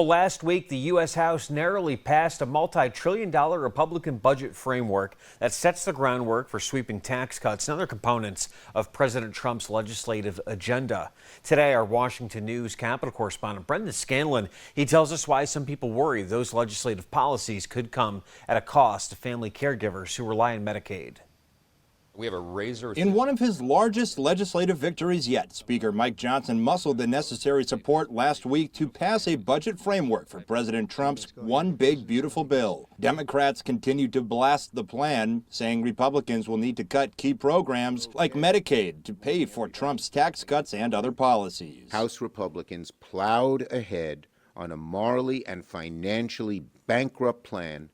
Last week, the U.S. House narrowly passed a multi-trillion-dollar Republican budget framework that sets the groundwork for sweeping tax cuts and other components of President Trump's legislative agenda. Today, our Washington News Capitol correspondent Brendan Scanlon, he tells us why some people worry those legislative policies could come at a cost to family caregivers who rely on Medicaid. We have a razor. In one of his largest legislative victories yet, Speaker Mike Johnson muscled the necessary support last week to pass a budget framework for President Trump's One Big Beautiful Bill. Democrats continue to blast the plan, saying Republicans will need to cut key programs like Medicaid to pay for Trump's tax cuts and other policies. House Republicans plowed ahead on a morally and financially bankrupt plan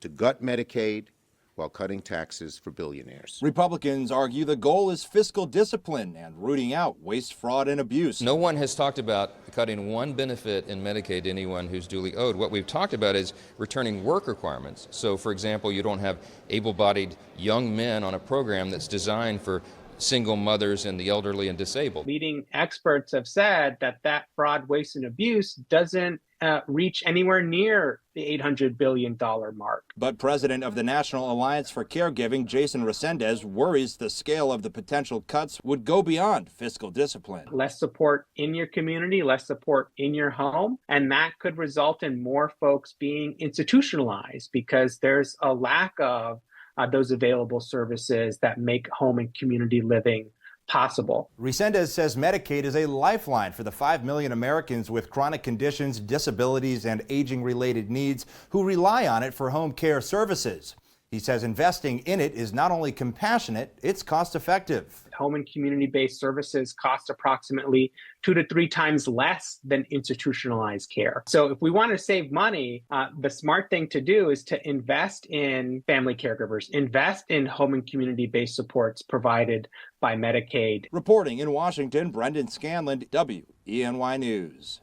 to gut Medicaid while cutting taxes for billionaires. Republicans argue the goal is fiscal discipline and rooting out waste, fraud, and abuse. No one has talked about cutting one benefit in Medicaid to anyone who's duly owed. What we've talked about is returning work requirements. So, for example, you don't have able-bodied young men on a program that's designed for single mothers and the elderly and disabled. Leading experts have said that fraud, waste, and abuse doesn't reach anywhere near the $800 billion mark. But president of the National Alliance for Caregiving, Jason Resendez, worries the scale of the potential cuts would go beyond fiscal discipline. Less support in your community, less support in your home, and that could result in more folks being institutionalized because there's a lack of those available services that make home and community living possible. Resendez says Medicaid is a lifeline for the 5 million Americans with chronic conditions, disabilities, and aging-related needs who rely on it for home care services. He says investing in it is not only compassionate, it's cost-effective. Home and community-based services cost approximately 2 to 3 times less than institutionalized care. So if we want to save money, the smart thing to do is to invest in family caregivers, invest in home and community-based supports provided by Medicaid. Reporting in Washington, Brendan Scanlon, WENY News.